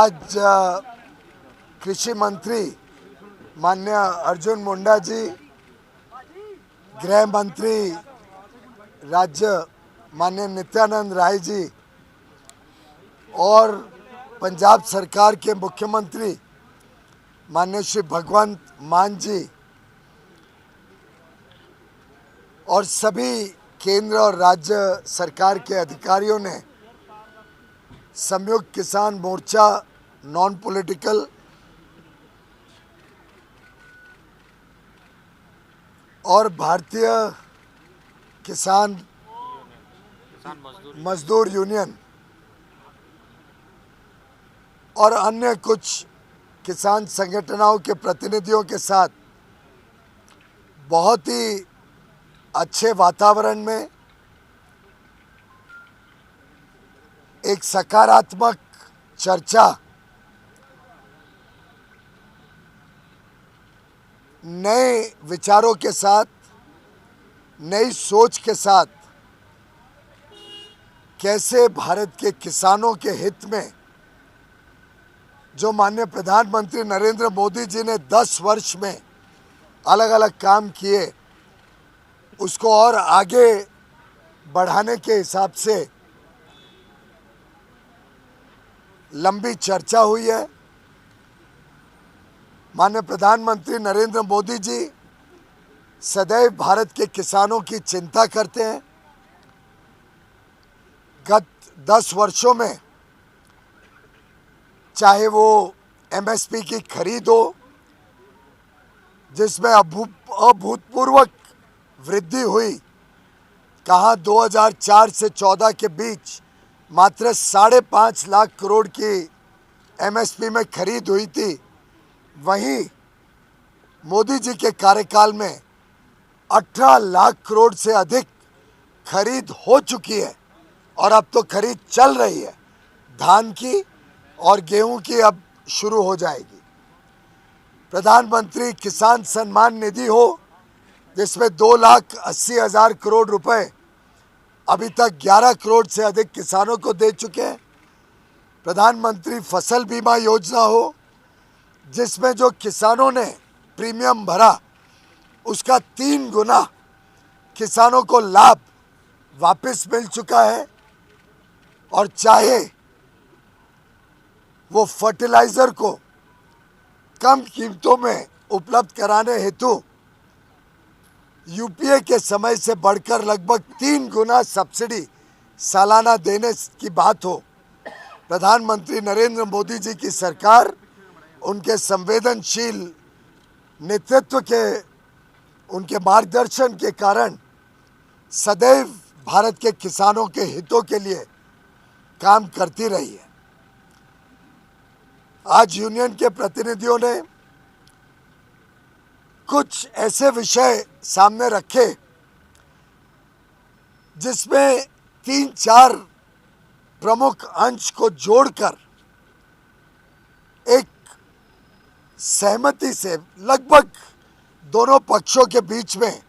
आज कृषि मंत्री माननीय अर्जुन मुंडा जी, गृह मंत्री राज्य माननीय नित्यानंद राय जी और पंजाब सरकार के मुख्यमंत्री माननीय श्री भगवंत मान जी और सभी केंद्र और राज्य सरकार के अधिकारियों ने संयुक्त किसान मोर्चा नॉन पॉलिटिकल और भारतीय किसान मजदूर यूनियन और अन्य कुछ किसान संगठनों के प्रतिनिधियों के साथ बहुत ही अच्छे वातावरण में एक सकारात्मक चर्चा नए विचारों के साथ, नई सोच के साथ कैसे भारत के किसानों के हित में जो माननीय प्रधानमंत्री नरेंद्र मोदी जी ने 10 वर्ष में अलग अलग काम किए उसको और आगे बढ़ाने के हिसाब से लंबी चर्चा हुई है। माननीय प्रधानमंत्री नरेंद्र मोदी जी सदैव भारत के किसानों की चिंता करते हैं। गत 10 वर्षों में चाहे वो एमएसपी की खरीद हो जिसमें अभूतपूर्व वृद्धि हुई, कहाँ 2004 से 14 के बीच मात्र 5.5 लाख करोड़ की एमएसपी में खरीद हुई थी, वहीं मोदी जी के कार्यकाल में 18 लाख करोड़ से अधिक खरीद हो चुकी है और अब तो खरीद चल रही है। धान की और गेहूं की अब शुरू हो जाएगी। प्रधानमंत्री किसान सम्मान निधि हो जिसमें 2,80,000 करोड़ रुपए अभी तक 11 करोड़ से अधिक किसानों को दे चुके हैं। प्रधानमंत्री फसल बीमा योजना हो जिसमें जो किसानों ने प्रीमियम भरा उसका 3 गुना किसानों को लाभ वापस मिल चुका है। और चाहे वो फर्टिलाइजर को कम कीमतों में उपलब्ध कराने हेतु यूपीए के समय से बढ़कर लगभग 3 गुना सब्सिडी सालाना देने की बात हो, प्रधानमंत्री नरेंद्र मोदी जी की सरकार उनके संवेदनशील नेतृत्व के, उनके मार्गदर्शन के कारण सदैव भारत के किसानों के हितों के लिए काम करती रही है। आज यूनियन के प्रतिनिधियों ने कुछ ऐसे विषय सामने रखे जिसमें 3-4 प्रमुख अंश को जोड़कर एक सहमति से लगभग दोनों पक्षों के बीच में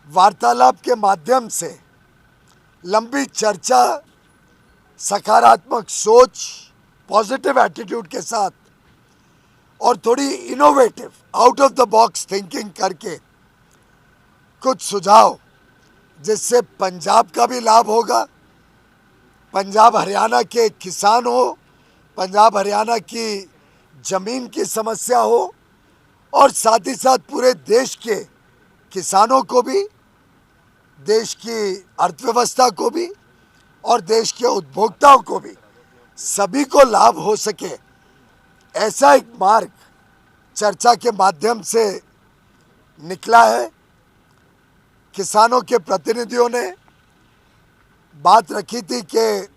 वार्तालाप के माध्यम से लंबी चर्चा, सकारात्मक सोच, पॉजिटिव एटीट्यूड के साथ और थोड़ी innovative out of the box thinking करके कुछ सुझाव जिससे पंजाब का भी लाभ होगा, पंजाब हरियाणा के किसान हो, पंजाब हरियाणा की जमीन की समस्या हो और साथ ही साथ पूरे देश के किसानों को भी, देश की अर्थव्यवस्था को भी और देश के उपभोक्ताओं को भी, सभी को लाभ हो सके, ऐसा एक मार्ग चर्चा के माध्यम से निकला है। किसानों के प्रतिनिधियों ने बात रखी थी कि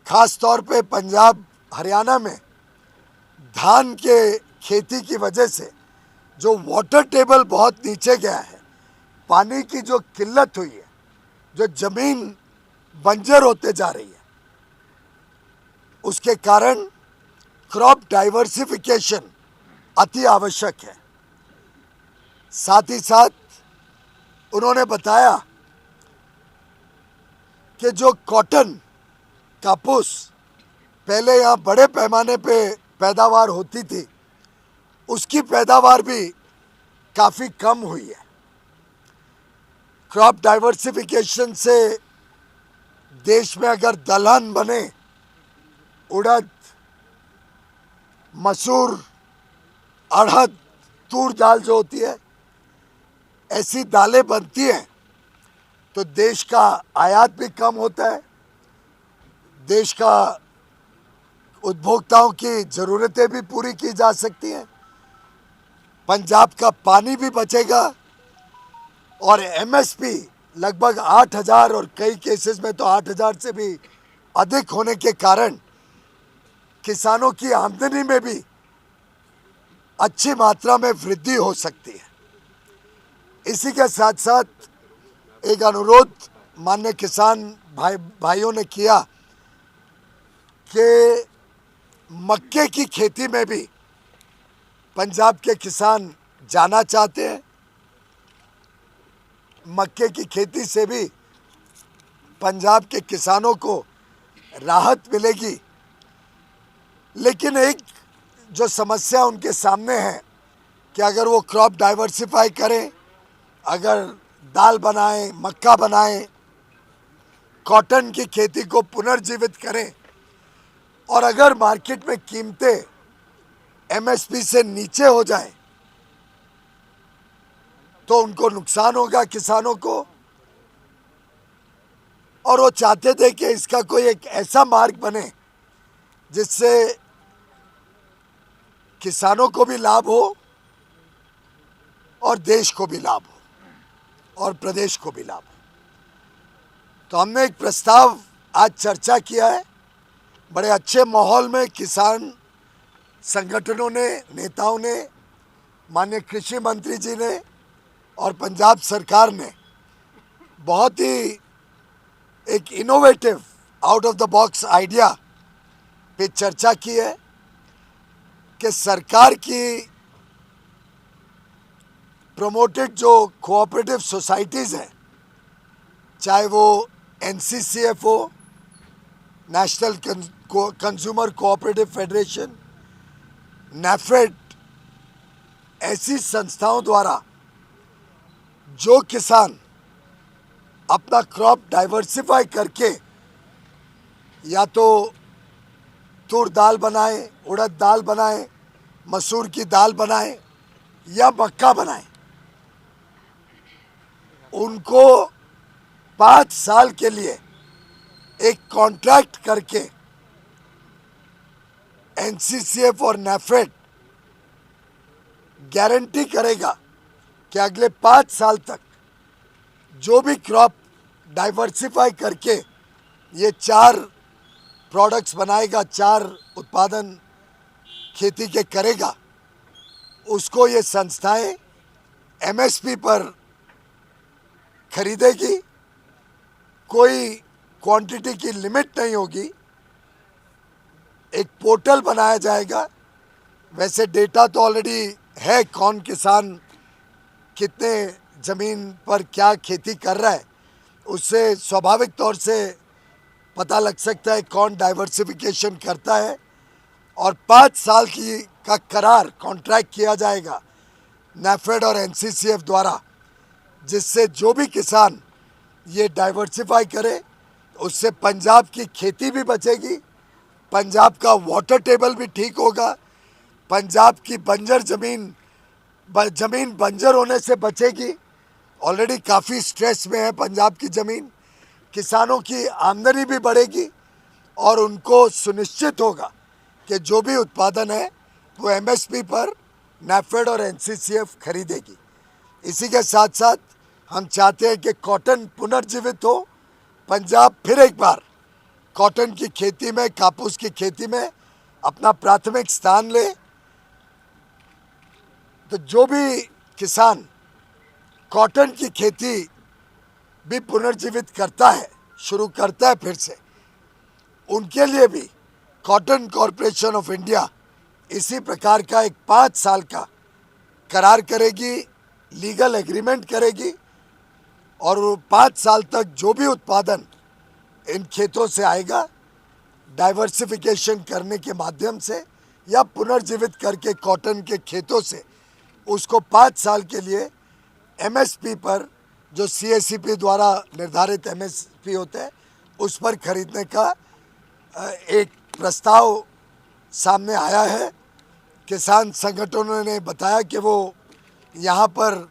खास तौर पे पंजाब हरियाणा में धान के खेती की वजह से जो वाटर टेबल बहुत नीचे गया है, पानी की जो किल्लत हुई है, जो जमीन बंजर होते जा रही है, उसके कारण क्रॉप डाइवर्सिफिकेशन अति आवश्यक है। साथ ही साथ उन्होंने बताया कि जो कॉटन, कापूस पहले यहाँ बड़े पैमाने पे पैदावार होती थी, उसकी पैदावार भी काफ़ी कम हुई है। क्रॉप डाइवर्सिफिकेशन से देश में अगर दलहन बने, उड़द, मसूर, अड़हद, तूर दाल जो होती है, ऐसी दालें बनती हैं तो देश का आयात भी कम होता है, देश का उपभोक्ताओं की ज़रूरतें भी पूरी की जा सकती हैं, पंजाब का पानी भी बचेगा और एमएसपी लगभग 8,000 और कई केसेस में तो 8,000 से भी अधिक होने के कारण किसानों की आमदनी में भी अच्छी मात्रा में वृद्धि हो सकती है। इसी के साथ साथ एक अनुरोध माननीय किसान भाइयों ने किया कि मक्के की खेती में भी पंजाब के किसान जाना चाहते हैं। मक्के की खेती से भी पंजाब के किसानों को राहत मिलेगी, लेकिन एक जो समस्या उनके सामने है कि अगर वो क्रॉप डाइवर्सिफाई करें, अगर दाल बनाएं, मक्का बनाएं, कॉटन की खेती को पुनर्जीवित करें और अगर मार्केट में कीमतें एमएसपी से नीचे हो जाएं तो उनको नुकसान होगा किसानों को। और वो चाहते थे कि इसका कोई एक ऐसा मार्ग बने जिससे किसानों को भी लाभ हो और देश को भी लाभ हो और प्रदेश को भी लाभ हो। तो हमने एक प्रस्ताव आज चर्चा किया है, बड़े अच्छे माहौल में किसान संगठनों ने, नेताओं ने, माननीय कृषि मंत्री जी ने और पंजाब सरकार ने बहुत ही एक innovative out of the box idea पे चर्चा की है कि सरकार की प्रमोटेड जो कोऑपरेटिव सोसाइटीज़ हैं, चाहे वो एनसीसीएफ हो, national consumer cooperative federation, NAFED, ऐसी संस्थाओं द्वारा जो किसान अपना क्रॉप डाइवर्सिफाई करके या तो तूर दाल बनाए, उड़द दाल बनाए, मसूर की दाल बनाए या मक्का बनाए, उनको 5 साल के लिए एक कॉन्ट्रैक्ट करके एनसीसीएफ और नेफेड गारंटी करेगा कि अगले 5 साल तक जो भी क्रॉप डाइवर्सिफाई करके ये 4 प्रोडक्ट्स बनाएगा, 4 उत्पादन खेती के करेगा, उसको ये संस्थाएं एमएसपी पर खरीदेगी। कोई क्वांटिटी की लिमिट नहीं होगी। एक पोर्टल बनाया जाएगा। वैसे डेटा तो ऑलरेडी है, कौन किसान कितने ज़मीन पर क्या खेती कर रहा है, उससे स्वाभाविक तौर से पता लग सकता है कौन डाइवर्सिफिकेशन करता है। और 5 साल का करार कॉन्ट्रैक्ट किया जाएगा नेफेड और एनसीसीएफ द्वारा, जिससे जो भी किसान ये डाइवर्सिफाई करे उससे पंजाब की खेती भी बचेगी, पंजाब का वाटर टेबल भी ठीक होगा, पंजाब की बंजर ज़मीन बंजर होने से बचेगी। ऑलरेडी काफ़ी स्ट्रेस में है पंजाब की ज़मीन। किसानों की आमदनी भी बढ़ेगी और उनको सुनिश्चित होगा कि जो भी उत्पादन है वो एमएसपी पर नेफेड और एनसीसीएफ खरीदेगी। इसी के साथ साथ हम चाहते हैं कि कॉटन पुनर्जीवित हो, पंजाब फिर एक बार कॉटन की खेती में, कापूस की खेती में अपना प्राथमिक स्थान ले। तो जो भी किसान कॉटन की खेती भी पुनर्जीवित करता है, शुरू करता है फिर से, उनके लिए भी कॉटन कॉरपोरेशन ऑफ इंडिया इसी प्रकार का एक 5 साल का करार करेगी, लीगल एग्रीमेंट करेगी और 5 साल तक जो भी उत्पादन इन खेतों से आएगा डाइवर्सिफिकेशन करने के माध्यम से या पुनर्जीवित करके कॉटन के खेतों से उसको 5 साल के लिए एमएसपी पर, जो सीएससीपी द्वारा निर्धारित एमएसपी होते हैं, उस पर खरीदने का एक प्रस्ताव सामने आया है। किसान संगठनों ने बताया कि वो यहाँ पर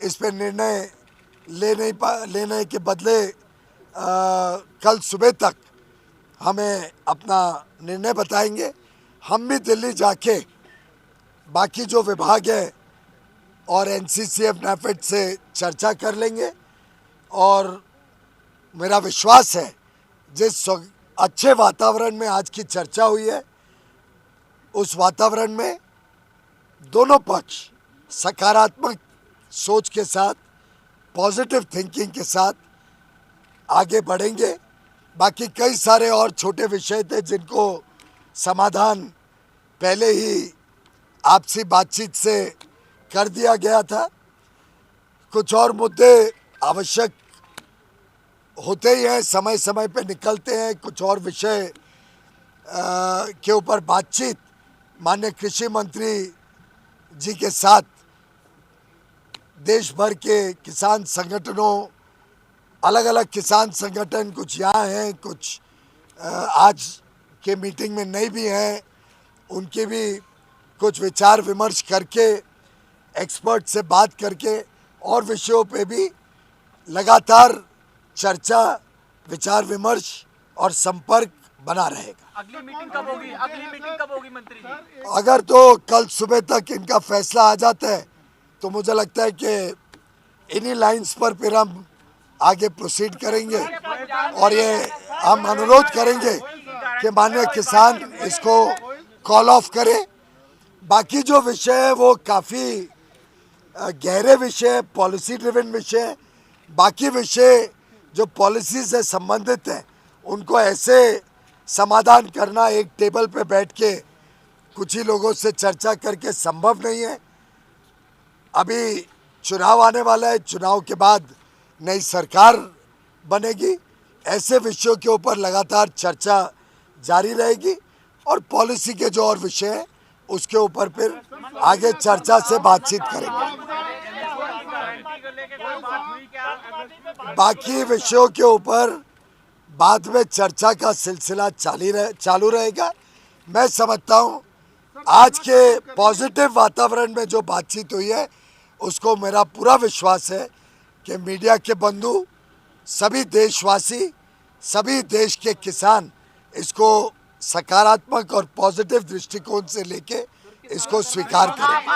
इस पर निर्णय लेने के बदले कल सुबह तक हमें अपना निर्णय बताएंगे। हम भी दिल्ली जाके बाकी जो विभाग है और एनसीसीएफ नैफेड से चर्चा कर लेंगे और मेरा विश्वास है जिस अच्छे वातावरण में आज की चर्चा हुई है उस वातावरण में दोनों पक्ष सकारात्मक सोच के साथ, पॉजिटिव थिंकिंग के साथ आगे बढ़ेंगे। बाकी कई सारे और छोटे विषय थे जिनको समाधान पहले ही आपसी बातचीत से कर दिया गया था। कुछ और मुद्दे आवश्यक होते ही हैं, समय समय पे निकलते हैं। कुछ और विषय के ऊपर बातचीत माननीय कृषि मंत्री जी के साथ देश भर के किसान संगठनों, अलग अलग किसान संगठन, कुछ यहाँ हैं, कुछ आज के मीटिंग में नहीं भी हैं, उनके भी कुछ विचार विमर्श करके, एक्सपर्ट से बात करके और विषयों पे भी लगातार चर्चा, विचार विमर्श और संपर्क बना रहेगा। अगली मीटिंग कब होगी? अगली मीटिंग कब होगी मंत्री जी? अगर तो कल सुबह तक इनका फैसला आ जाता है तो मुझे लगता है कि इन्हीं लाइंस पर फिर हम आगे प्रोसीड करेंगे और ये हम अनुरोध करेंगे कि माननीय किसान इसको कॉल ऑफ करें। बाकी जो विषय है वो काफ़ी गहरे विषय, पॉलिसी ड्रिवन विषय, बाकी विषय जो पॉलिसी से संबंधित है उनको ऐसे समाधान करना एक टेबल पे बैठ के कुछ ही लोगों से चर्चा करके संभव नहीं है। अभी चुनाव आने वाला है, चुनाव के बाद नई सरकार बनेगी, ऐसे विषयों के ऊपर लगातार चर्चा जारी रहेगी और पॉलिसी के जो और विषय हैं उसके ऊपर फिर आगे चर्चा से बातचीत करेंगे। बाकी विषयों के ऊपर बाद में चर्चा का सिलसिला चालू रहेगा। मैं समझता हूँ आज के पॉजिटिव वातावरण में जो बातचीत हुई है उसको मेरा पूरा विश्वास है कि मीडिया के बंधु, सभी देशवासी, सभी देश के किसान इसको सकारात्मक और पॉजिटिव दृष्टिकोण से लेके इसको स्वीकार करें।